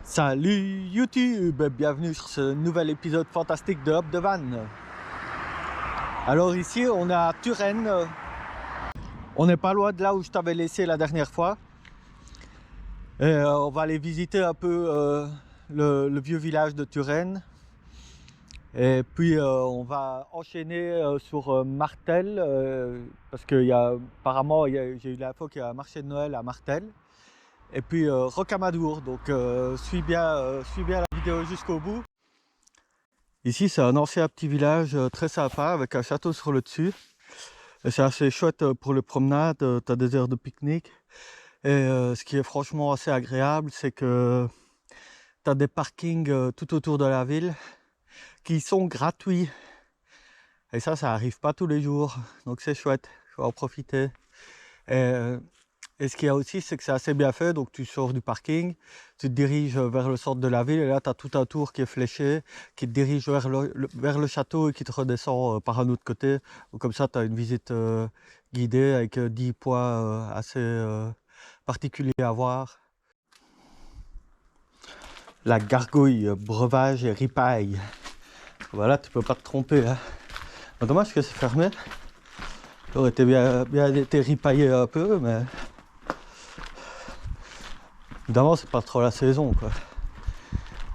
Salut YouTube, bienvenue sur ce nouvel épisode fantastique de Hop de Van. Alors ici on est à Turenne, on n'est pas loin de là où je t'avais laissé la dernière fois. Et on va aller visiter un peu le vieux village de Turenne. Et puis on va enchaîner sur Martel, parce que apparemment j'ai eu l'info qu'il y a un marché de Noël à Martel. Et puis Rocamadour, donc suis bien la vidéo jusqu'au bout. Ici c'est un ancien petit village très sympa avec un château sur le dessus. Et c'est assez chouette pour les promenades, tu as des aires de pique-nique. Et ce qui est franchement assez agréable, c'est que tu as des parkings tout autour de la ville qui sont gratuits. Et ça arrive pas tous les jours, donc c'est chouette, il faut en profiter. Et ce qu'il y a aussi, c'est que c'est assez bien fait, donc tu sors du parking, tu te diriges vers le centre de la ville, et là tu as tout un tour qui est fléché, qui te dirige vers le château et qui te redescend par un autre côté. Donc comme ça tu as une visite guidée avec 10 points assez particuliers à voir. La gargouille, breuvage et ripaille. Voilà, tu peux pas te tromper. Hein. Dommage que c'est fermé. Ça aurait été bien été ripaillé un peu, mais... Évidemment, c'est pas trop la saison, quoi.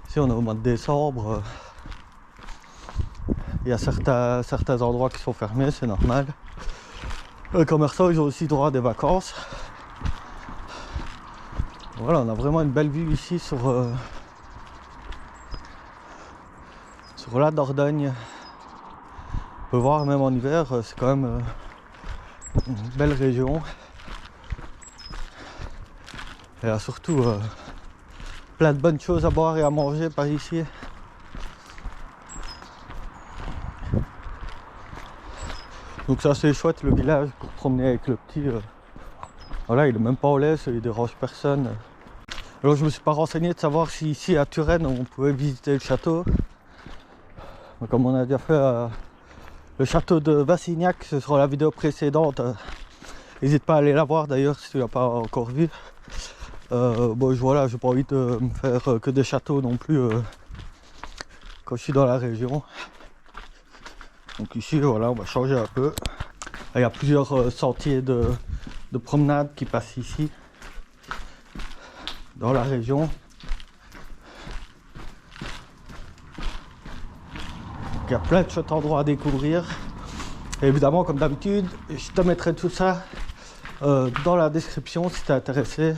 Ici, on est au mois de décembre. Il y a certains endroits qui sont fermés, c'est normal. Les commerçants, ils ont aussi droit à des vacances. Voilà, on a vraiment une belle vue ici sur la Dordogne. On peut voir même en hiver, c'est quand même une belle région. Il y a surtout plein de bonnes choses à boire et à manger par ici. Donc c'est assez chouette le village pour promener avec le petit. Voilà, il est même pas en laisse, il dérange personne. Alors je me suis pas renseigné de savoir si ici à Turenne on pouvait visiter le château. Mais comme on a déjà fait le château de Vassignac sur la vidéo précédente, n'hésite pas à aller la voir d'ailleurs si tu l'as pas encore vu. Bon voilà, j'ai pas envie de me faire que des châteaux non plus quand je suis dans la région. Donc ici voilà, on va changer un peu. Il y a plusieurs sentiers de promenade qui passent ici dans la région. Il y a plein de chouettes endroits à découvrir. Et évidemment, comme d'habitude, je te mettrai tout ça dans la description si t'es intéressé.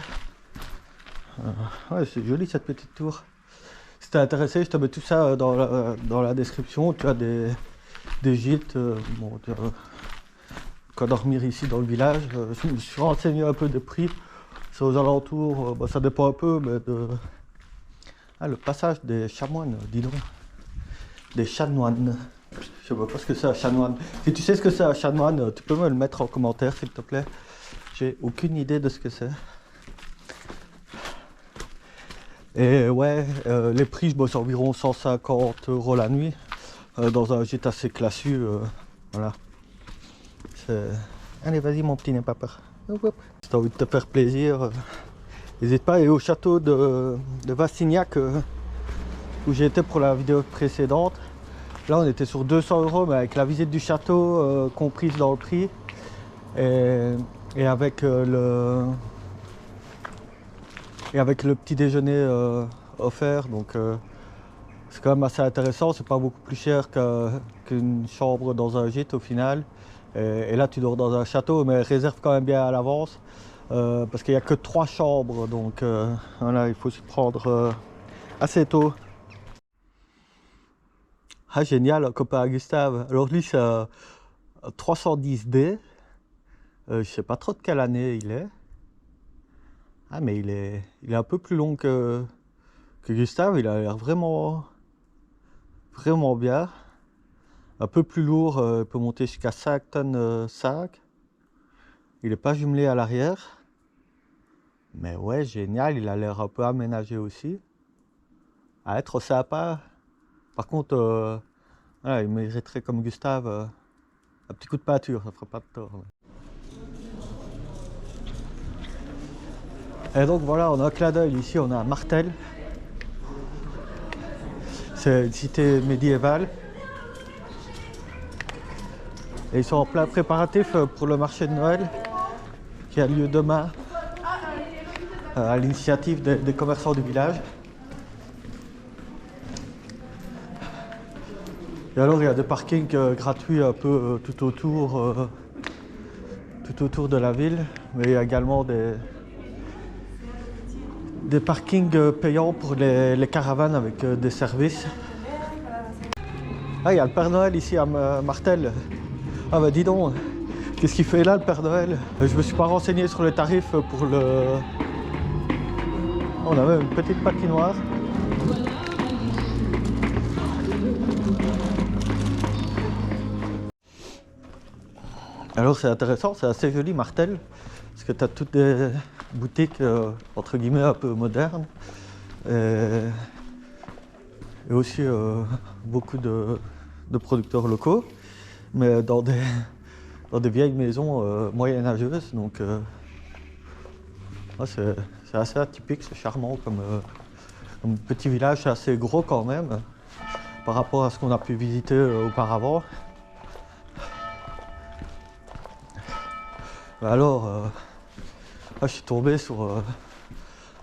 Ouais, c'est joli cette petite tour. Si t'es intéressé, je te mets tout ça dans la description. Tu as des gîtes, bon, tu as dormir ici dans le village. Je me suis renseigné un peu des prix. C'est aux alentours, bah, ça dépend un peu, mais le passage des chanoines, dis donc. Des chanoines. Je sais pas ce que c'est un chanoine. Si tu sais ce que c'est un chanoine, tu peux me le mettre en commentaire s'il te plaît. J'ai aucune idée de ce que c'est. Et ouais, les prix, c'est environ 150 € la nuit. Dans un gîte assez classieux. Voilà. Allez, vas-y mon petit, n'aie pas peur. Si tu as envie de te faire plaisir, n'hésite pas. Et au château de Vassignac, où j'ai été pour la vidéo précédente, là on était sur 200 €, mais avec la visite du château comprise dans le prix. Et avec le petit déjeuner offert, donc c'est quand même assez intéressant. C'est pas beaucoup plus cher qu'une chambre dans un gîte au final. Et là tu dors dans un château, mais réserve quand même bien à l'avance parce qu'il n'y a que 3 chambres, donc voilà, il faut s'y prendre assez tôt. Ah génial, un copain à Gustave. Alors lui c'est 310D. Je sais pas trop de quelle année il est. Ah mais il est un peu plus long que Gustave, il a l'air vraiment bien. Un peu plus lourd, il peut monter jusqu'à 5 tonnes 5. Il n'est pas jumelé à l'arrière. Mais ouais, génial, il a l'air un peu aménagé aussi. À être sympa. Par contre, voilà, il mériterait comme Gustave un petit coup de peinture, ça ferait pas de tort. Ouais. Et donc voilà, on a un clin d'œil ici, on a Martel. C'est une cité médiévale. Et ils sont en plein préparatif pour le marché de Noël qui a lieu demain à l'initiative des commerçants du village. Et alors il y a des parkings gratuits un peu tout autour de la ville, mais il y a également des parkings payants pour les caravanes avec des services. Ah, il y a le Père Noël ici à Martel. Ah bah dis donc, qu'est-ce qu'il fait là le Père Noël? Je me suis pas renseigné sur les tarifs pour le... On avait une petite patinoire. Alors c'est intéressant, c'est assez joli Martel, parce que tu as toutes des boutiques entre guillemets un peu modernes. Et aussi beaucoup de producteurs locaux, mais dans des vieilles maisons moyenâgeuses. Donc ouais, c'est assez atypique, c'est charmant comme petit village, c'est assez gros quand même par rapport à ce qu'on a pu visiter auparavant. Alors là, je suis tombé sur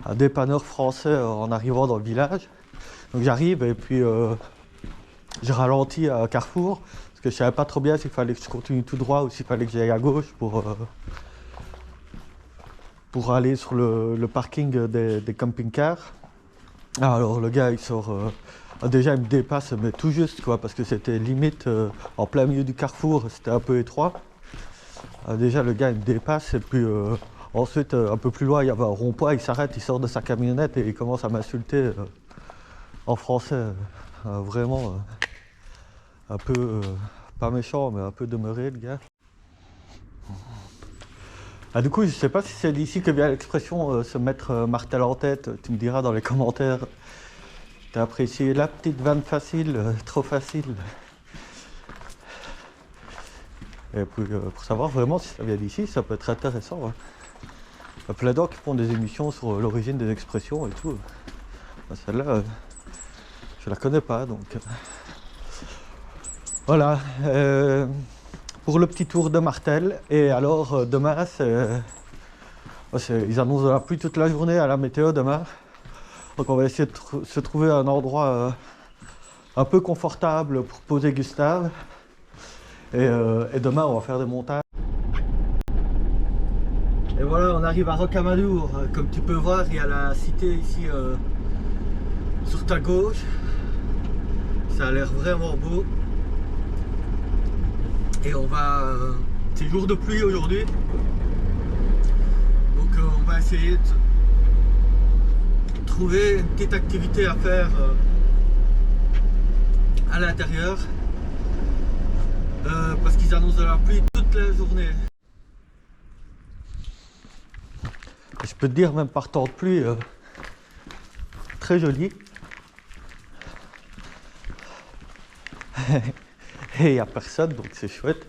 un dépanneur français en arrivant dans le village. Donc j'arrive et puis je ralentis à Carrefour parce que je savais pas trop bien s'il fallait que je continue tout droit ou s'il fallait que j'aille à gauche pour aller sur le parking des camping-cars. Alors le gars il sort, déjà il me dépasse mais tout juste quoi, parce que c'était limite en plein milieu du Carrefour, c'était un peu étroit. Déjà le gars il me dépasse et puis ensuite un peu plus loin il y avait un rond-point, il s'arrête, il sort de sa camionnette et il commence à m'insulter en français, vraiment un peu, pas méchant mais un peu demeuré le gars. Ah, du coup je sais pas si c'est d'ici que vient l'expression se mettre martel en tête, tu me diras dans les commentaires. T'as apprécié la petite vanne facile, trop facile. Et puis, pour savoir vraiment si ça vient d'ici, ça peut être intéressant. Hein. Il y a plein d'autres qui font des émissions sur l'origine des expressions et tout. Celle-là, je la connais pas, donc... Voilà. Pour le petit tour de Martel. Et alors, demain, ils annoncent de la pluie toute la journée à la météo demain. Donc on va essayer de se trouver un endroit un peu confortable pour poser Gustave. Et demain, on va faire des montages. Et voilà, on arrive à Rocamadour. Comme tu peux voir, il y a la cité ici sur ta gauche. Ça a l'air vraiment beau. Et on va... c'est jour de pluie aujourd'hui. Donc on va essayer de trouver une petite activité à faire à l'intérieur. Parce qu'ils annoncent de la pluie toute la journée. Je peux te dire, même par temps de pluie, très joli. Et il n'y a personne, donc c'est chouette.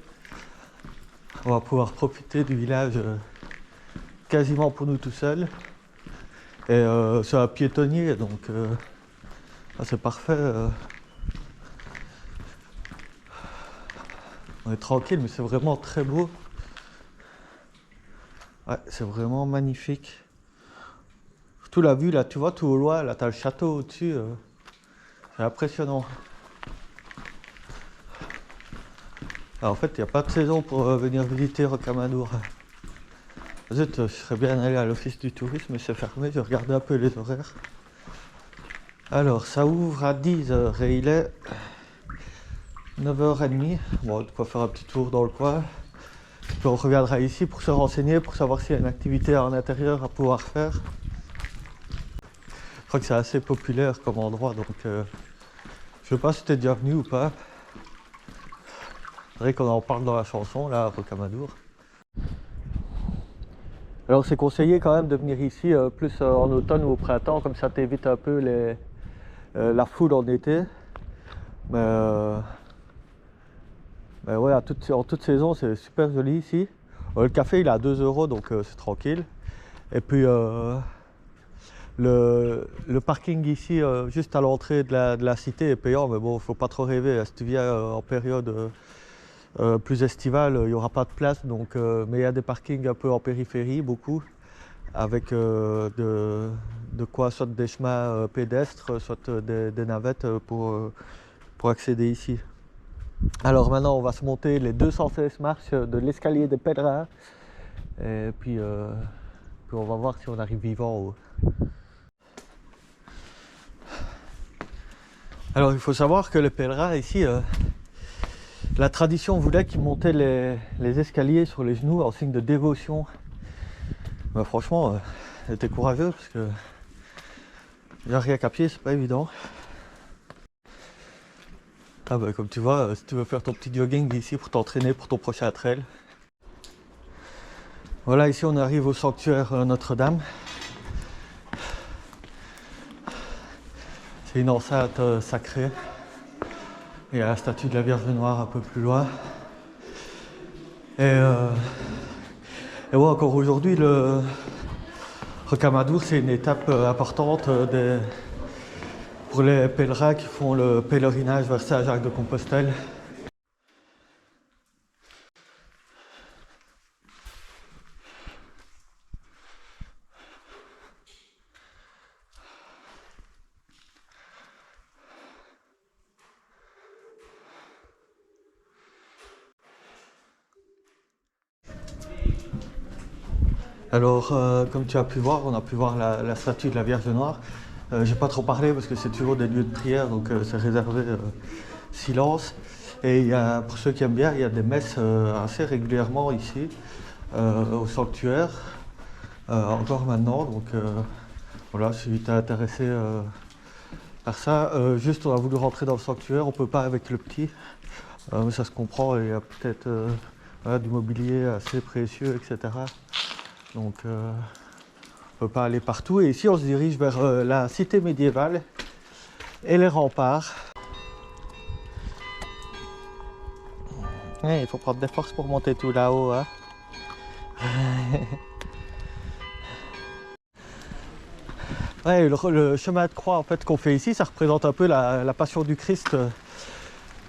On va pouvoir profiter du village quasiment pour nous tout seuls. Et c'est un piétonnier, donc c'est parfait. On est tranquille, mais c'est vraiment très beau. Ouais, c'est vraiment magnifique. Surtout la vue, là, tu vois, tout au loin, là, t'as le château au-dessus. C'est impressionnant. Alors, en fait, il n'y a pas de saison pour venir visiter Rocamadour. Zut, je serais bien allé à l'office du tourisme, mais c'est fermé. Je regardais un peu les horaires. Alors, ça ouvre à 10h et il est 9h30. Bon, de quoi faire un petit tour dans le coin. Puis on reviendra ici pour se renseigner, pour savoir s'il y a une activité en intérieur à pouvoir faire. Je crois que c'est assez populaire comme endroit, donc je sais pas si t'es déjà venu ou pas. C'est vrai qu'on en parle dans la chanson, là, à Rocamadour. Alors c'est conseillé quand même de venir ici plus en automne ou au printemps, comme ça t'évite un peu la foule en été. Mais ouais, en toute saison, c'est super joli ici. Le café, il est à 2 €, donc c'est tranquille. Et puis le parking ici, juste à l'entrée de la cité, est payant, mais bon, faut pas trop rêver. Si tu viens en période plus estivale, il n'y aura pas de place. Donc, mais il y a des parkings un peu en périphérie, beaucoup, avec de quoi, soit des chemins pédestres, soit des navettes pour accéder ici. Alors maintenant, on va se monter les 216 marches de l'escalier des pèlerins. Et puis on va voir si on arrive vivant en haut. Alors il faut savoir que les pèlerins ici, la tradition voulait qu'ils montaient les escaliers sur les genoux en signe de dévotion. Mais franchement, c'était courageux parce que rien qu'à pied, c'est pas évident. Ah bah, comme tu vois, si tu veux faire ton petit jogging ici pour t'entraîner pour ton prochain trail. Voilà, ici on arrive au sanctuaire Notre-Dame. C'est une enceinte sacrée. Il y a la statue de la Vierge Noire un peu plus loin. Et ouais, encore aujourd'hui, le Rocamadour, c'est une étape importante pour les pèlerins qui font le pèlerinage vers Saint-Jacques-de-Compostelle. Alors, comme tu as pu voir, on a pu voir la statue de la Vierge Noire. J'ai pas trop parlé parce que c'est toujours des lieux de prière, donc c'est réservé silence. Et pour ceux qui aiment bien, il y a des messes assez régulièrement ici, au sanctuaire, encore maintenant. Donc voilà, si tu es intéressé par ça, juste on a voulu rentrer dans le sanctuaire, on peut pas avec le petit, mais ça se comprend, il y a peut-être voilà, du mobilier assez précieux, etc. Donc on ne peut pas aller partout. Et ici on se dirige vers la cité médiévale et les remparts. Il faut prendre des forces pour monter tout là-haut. Hein. Ouais, le chemin de croix en fait, qu'on fait ici, ça représente un peu la passion du Christ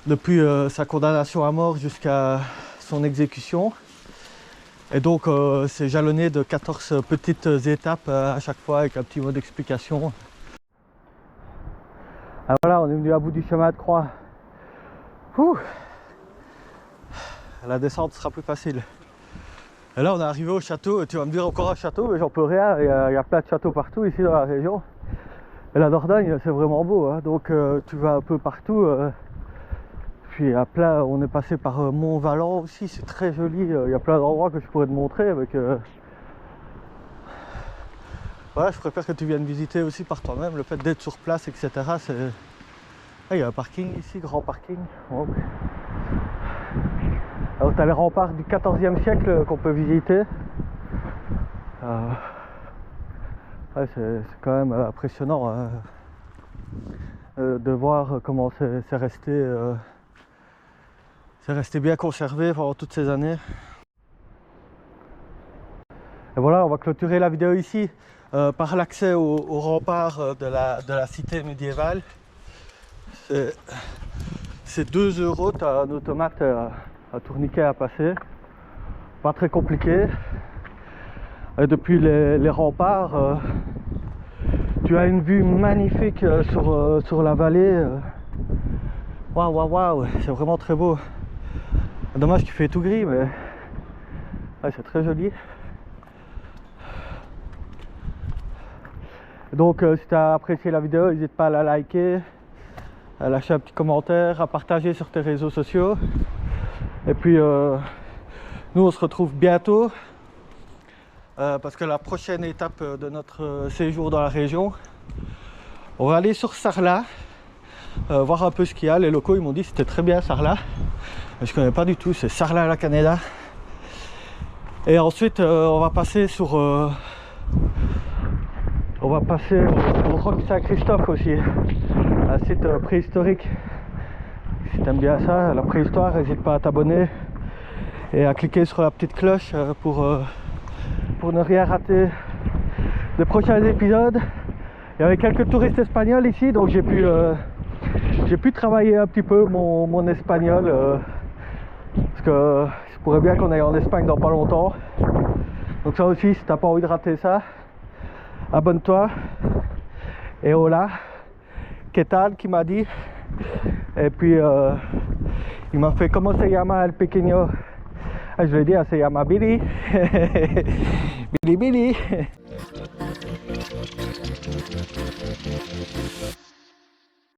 depuis sa condamnation à mort jusqu'à son exécution. Et donc c'est jalonné de 14 petites étapes à chaque fois avec un petit mot d'explication. Ah, voilà, on est venu à bout du chemin de croix. Ouh. La descente sera plus facile. Et là on est arrivé au château, tu vas me dire encore un château, mais j'en peux rien, il y a plein de châteaux partout ici dans la région. Et la Dordogne c'est vraiment beau, hein. Donc tu vas un peu partout. Puis à plein, on est passé par Mont-Valent aussi, c'est très joli, il y a plein d'endroits que je pourrais te montrer avec... Voilà, je préfère que tu viennes visiter aussi par toi-même, le fait d'être sur place, etc. C'est... Ah, il y a un parking ici, grand parking. Oh. Alors tu as les remparts du 14e siècle qu'on peut visiter. Ouais, c'est quand même impressionnant hein, de voir comment c'est resté bien conservé pendant toutes ces années. Et voilà, on va clôturer la vidéo ici par l'accès au rempart de la cité médiévale. C'est 2 €, tu as un automate à tourniquet à passer. Pas très compliqué. Et depuis les remparts, tu as une vue magnifique sur la vallée. Waouh, waouh, waouh, c'est vraiment très beau. Dommage qu'il fait tout gris, mais ouais, c'est très joli. Donc si tu as apprécié la vidéo, n'hésite pas à la liker, à lâcher un petit commentaire, à partager sur tes réseaux sociaux. Et puis nous on se retrouve bientôt parce que la prochaine étape de notre séjour dans la région, on va aller sur Sarlat, voir un peu ce qu'il y a. Les locaux ils m'ont dit que c'était très bien Sarlat, mais je connais pas du tout, c'est Sarlat-la-Canéda. Et ensuite on va passer sur au Roc Saint-Christophe aussi, un site préhistorique. Si t'aimes bien ça, la préhistoire, n'hésite pas à t'abonner et à cliquer sur la petite cloche pour ne rien rater des prochains épisodes. Il y avait quelques touristes espagnols ici, donc j'ai pu travailler un petit peu mon espagnol. Parce que je pourrais bien qu'on aille en Espagne dans pas longtemps. Donc ça aussi, si t'as pas envie de rater ça, abonne-toi. Et hola, ¿qué tal? Qui m'a dit. Et puis il m'a fait comment se llama el pequeño. Ah, je vais dire, se llama Billy. Billy Billy.